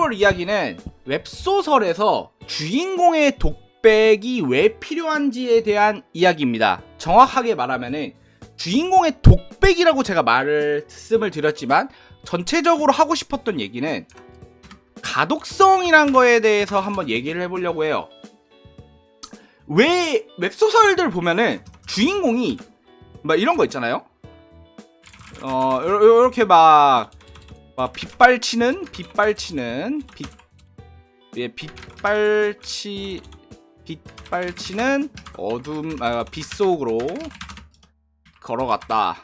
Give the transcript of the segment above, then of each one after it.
해볼 이야기는 웹소설에서 주인공의 독백이 왜 필요한지에 대한 이야기입니다. 정확하게 말하면은 주인공의 독백이라고 제가 말씀을 드렸지만 전체적으로 하고 싶었던 얘기는 가독성이란 거에 대해서 한번 얘기를 해보려고 해요. 왜 웹소설들 보면은 주인공이 막 이런 거 있잖아요. 이렇게 막 빗발치는 어둠 빛 속으로 걸어갔다.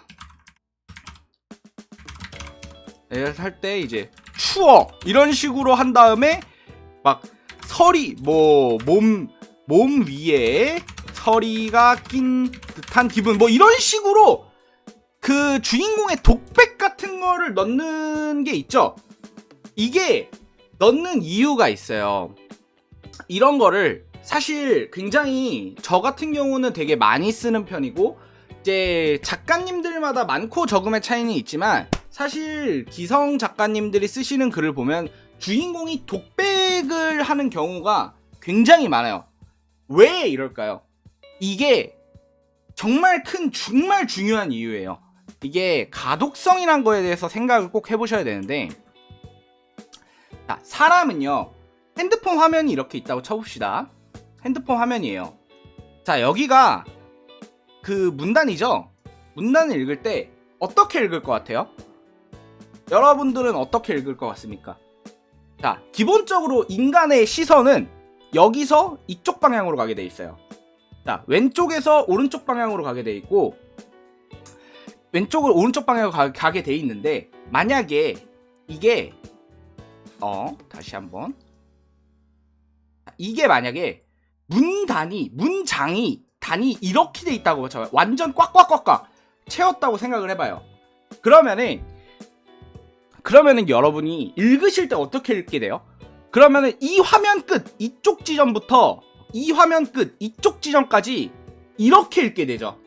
할 때 이제 추워 이런 식으로 한 다음에 막 서리 몸 위에 서리가 낀 듯한 기분 이런 식으로 그 주인공의 독백 같은 거를 넣는 게 있죠. 이게 넣는 이유가 있어요. 이런 거를 사실 굉장히 저 같은 경우는 되게 많이 쓰는 편이고 이제 작가님들마다 많고 적음의 차이는 있지만 사실 기성 작가님들이 쓰시는 글을 보면 주인공이 독백을 하는 경우가 굉장히 많아요. 왜 이럴까요? 이게 정말 중요한 이유예요. 이게 가독성이란 거에 대해서 생각을 꼭 해보셔야 되는데, 자, 사람은요 핸드폰 화면이 이렇게 있다고 쳐봅시다. 핸드폰 화면이에요. 자, 여기가 그 문단이죠. 문단을 읽을 때 어떻게 읽을 것 같아요? 여러분들은 어떻게 읽을 것 같습니까? 자, 기본적으로 인간의 시선은 여기서 이쪽 방향으로 가게 돼 있어요. 자, 왼쪽에서 오른쪽 방향으로 가게 돼 있고 왼쪽으로 오른쪽 방향으로 가게 돼 있는데, 만약에 이게 다시 한번, 이게 만약에 문장이 단이 이렇게 돼 있다고 저 완전 꽉꽉꽉꽉 채웠다고 생각을 해봐요. 그러면은 여러분이 읽으실 때 어떻게 읽게 돼요? 그러면은 이 화면 끝 이쪽 지점부터 이 화면 끝 이쪽 지점까지 이렇게 읽게 되죠.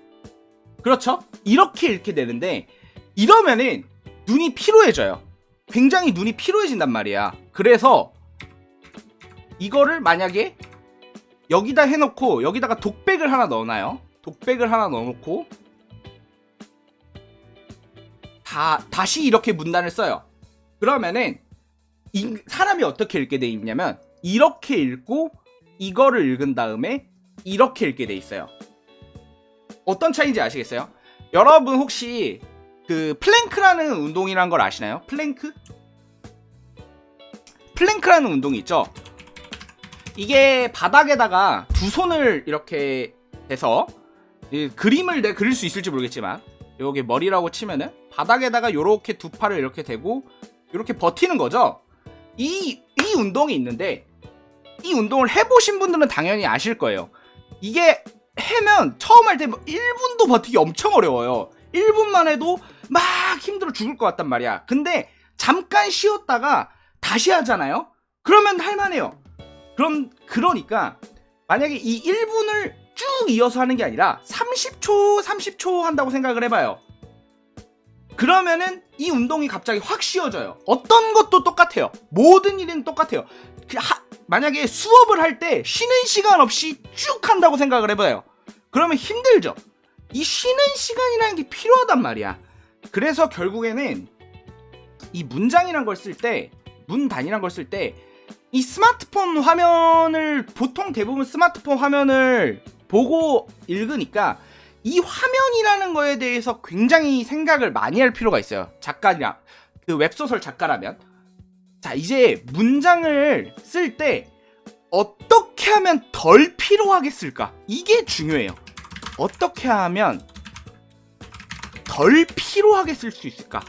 그렇죠? 이렇게 읽게 되는데, 이러면은 눈이 피로해져요. 굉장히 눈이 피로해진단 말이야. 그래서 이거를 만약에 여기다 해놓고 여기다가 독백을 하나 넣어놔요. 독백을 하나 넣어놓고 다시 이렇게 문단을 써요. 그러면은 사람이 어떻게 읽게 돼 있냐면 이렇게 읽고 이거를 읽은 다음에 이렇게 읽게 돼 있어요. 어떤 차이인지 아시겠어요? 여러분 혹시 그 플랭크라는 운동이란 걸 아시나요? 플랭크라는 운동이 있죠. 이게 바닥에다가 두 손을 이렇게 대서 그림을 그릴 수 있을지 모르겠지만 여기 머리라고 치면은 바닥에다가 요렇게 두 팔을 이렇게 대고 이렇게 버티는 거죠. 이 운동이 있는데 이 운동을 해보신 분들은 당연히 아실 거예요. 이게 해면 처음 할 때 1분도 버티기 엄청 어려워요. 1분만 해도 막 힘들어 죽을 것 같단 말이야. 근데 잠깐 쉬었다가 다시 하잖아요. 그러면 할만해요. 그러니까 만약에 이 1분을 쭉 이어서 하는 게 아니라 30초 한다고 생각을 해봐요. 그러면은 이 운동이 갑자기 확 쉬워져요. 어떤 것도 똑같아요. 모든 일은 똑같아요. 만약에 수업을 할 때 쉬는 시간 없이 쭉 한다고 생각을 해봐요. 그러면 힘들죠. 이 쉬는 시간이라는 게 필요하단 말이야. 그래서 결국에는 이 문장이란 걸 쓸 때, 문단이란 걸 쓸 때 이 스마트폰 화면을, 보통 대부분 스마트폰 화면을 보고 읽으니까 이 화면이라는 거에 대해서 굉장히 생각을 많이 할 필요가 있어요. 작가냐, 그 웹소설 작가라면. 자, 이제 문장을 쓸 때 어떻게 하면 덜 피로하게 쓸까? 이게 중요해요. 어떻게 하면 덜 피로하게 쓸 수 있을까?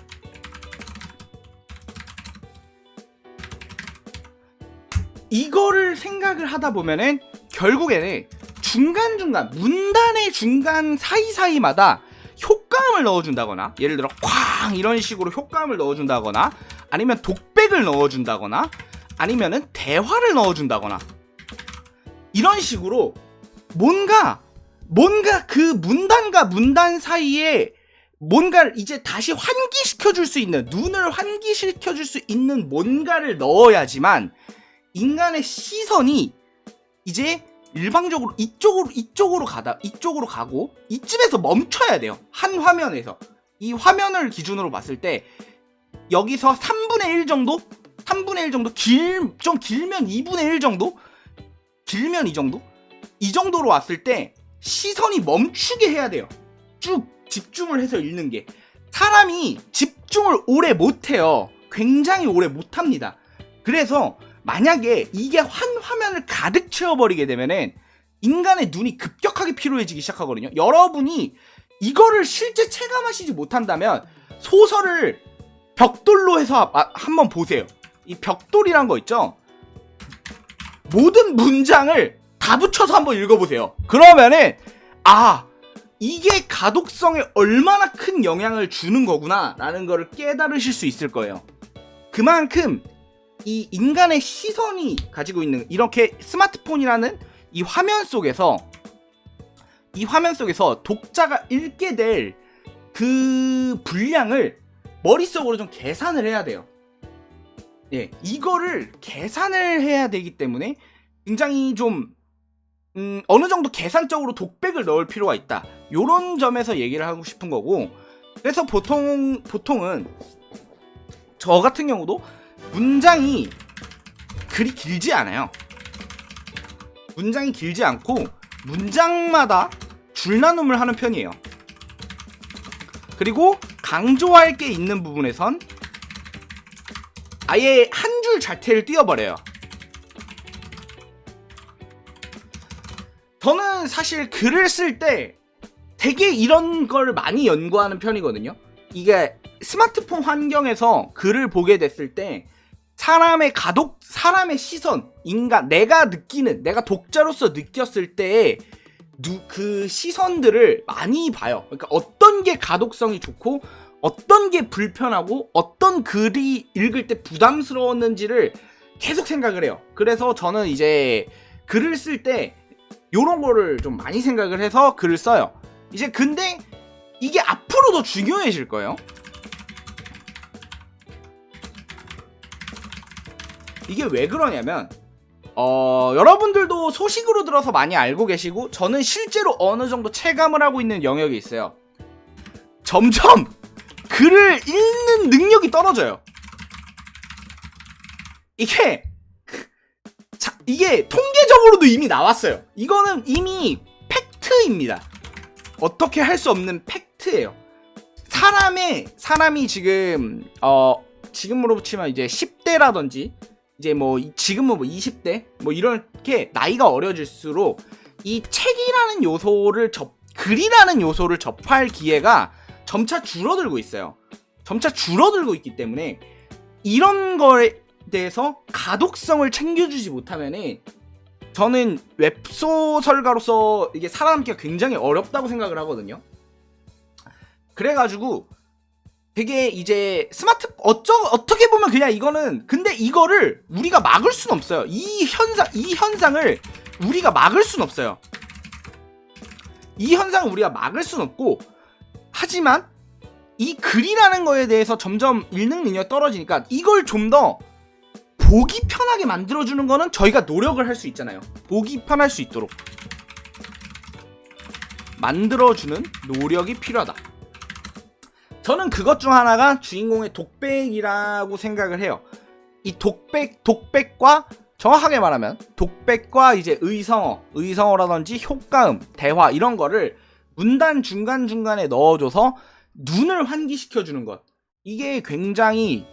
이거를 생각을 하다 보면은 결국에는 중간중간, 문단의 중간 사이사이마다 효과음을 넣어준다거나, 예를 들어 쾅 이런 식으로 효과음을 넣어준다거나, 아니면 독백을 넣어준다거나, 아니면은 대화를 넣어준다거나, 이런 식으로 뭔가 그 문단과 문단 사이에 뭔가를 이제 다시 환기시켜줄 수 있는, 눈을 환기시켜줄 수 있는 뭔가를 넣어야지만 인간의 시선이 이제 일방적으로 이쪽으로 가고 이쯤에서 멈춰야 돼요. 한 화면에서. 이 화면을 기준으로 봤을 때 여기서 3분의 1 정도? 3분의 1 정도? 좀 길면 2분의 1 정도? 길면 이 정도? 이 정도로 왔을 때 시선이 멈추게 해야 돼요. 쭉 집중을 해서 읽는 게. 사람이 집중을 오래 못해요. 굉장히 오래 못합니다. 그래서 만약에 이게 한 화면을 가득 채워버리게 되면은 인간의 눈이 급격하게 피로해지기 시작하거든요. 여러분이 이거를 실제 체감하시지 못한다면 소설을 벽돌로 해서 한번 보세요. 이 벽돌이란 거 있죠? 모든 문장을 다 붙여서 한번 읽어보세요. 그러면은 이게 가독성에 얼마나 큰 영향을 주는 거구나 라는 거를 깨달으실 수 있을 거예요. 그만큼 이 인간의 시선이 가지고 있는 이렇게 스마트폰이라는 이 화면 속에서 독자가 읽게 될 그 분량을 머릿속으로 좀 계산을 해야 돼요. 예, 이거를 계산을 해야 되기 때문에 굉장히 좀 어느 정도 계산적으로 독백을 넣을 필요가 있다. 요런 점에서 얘기를 하고 싶은 거고, 그래서 보통은 저 같은 경우도 문장이 그리 길지 않아요. 문장이 길지 않고 문장마다 줄나눔을 하는 편이에요. 그리고 강조할 게 있는 부분에선 아예 한 줄 자체를 띄워버려요. 저는 사실 글을 쓸 때 되게 이런 걸 많이 연구하는 편이거든요. 이게 스마트폰 환경에서 글을 보게 됐을 때 사람의 시선, 내가 독자로서 느꼈을 때의 그 시선들을 많이 봐요. 그러니까 어떤 게 가독성이 좋고 어떤 게 불편하고 어떤 글이 읽을 때 부담스러웠는지를 계속 생각을 해요. 그래서 저는 이제 글을 쓸 때 요런 거를 좀 많이 생각을 해서 글을 써요. 이제 근데 이게 앞으로 더 중요해질 거예요. 이게 왜 그러냐면 여러분들도 소식으로 들어서 많이 알고 계시고 저는 실제로 어느 정도 체감을 하고 있는 영역이 있어요. 점점 글을 읽는 능력이 떨어져요. 이게 통계적으로도 이미 나왔어요. 이거는 이미 팩트입니다. 어떻게 할 수 없는 팩트예요. 사람이 지금으로 치면 이제 10대라든지 이제 지금은 20대 이렇게 나이가 어려질수록 이 책이라는 요소를 글이라는 요소를 접할 기회가 점차 줄어들고 있어요. 점차 줄어들고 있기 때문에 이런 거에 대해서 가독성을 챙겨주지 못하면은 저는 웹소설가로서 이게 살아남기가 굉장히 어렵다고 생각을 하거든요. 그래가지고 되게 이제 어떻게 보면 그냥 이거는, 근데 이거를 우리가 막을 수는 없어요. 이 현상을 우리가 막을 수는 없어요. 이 현상을 우리가 막을 수는 없고, 하지만 이 글이라는 거에 대해서 점점 읽는 능력이 떨어지니까 이걸 좀 더 보기 편하게 만들어주는 거는 저희가 노력을 할 수 있잖아요. 보기 편할 수 있도록 만들어주는 노력이 필요하다. 저는 그것 중 하나가 주인공의 독백이라고 생각을 해요. 이 독백과 정확하게 말하면 독백과 이제 의성어라든지 효과음, 대화 이런 거를 문단 중간중간에 넣어줘서 눈을 환기시켜주는 것, 이게 굉장히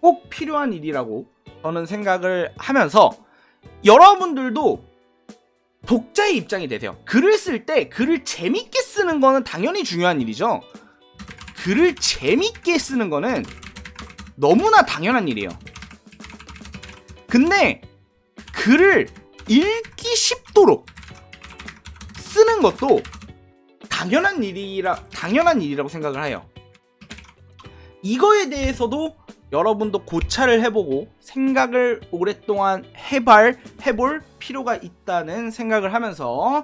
꼭 필요한 일이라고 저는 생각을 하면서, 여러분들도 독자의 입장이 되세요. 글을 쓸 때 글을 재밌게 쓰는 거는 당연히 중요한 일이죠. 글을 재밌게 쓰는 거는 너무나 당연한 일이에요. 근데 글을 읽기 쉽도록 쓰는 것도 당연한 일이라고 생각을 해요. 이거에 대해서도 여러분도 고찰을 해보고 생각을 오랫동안 해볼 필요가 있다는 생각을 하면서,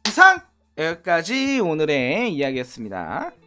이상 여기까지 오늘의 이야기였습니다.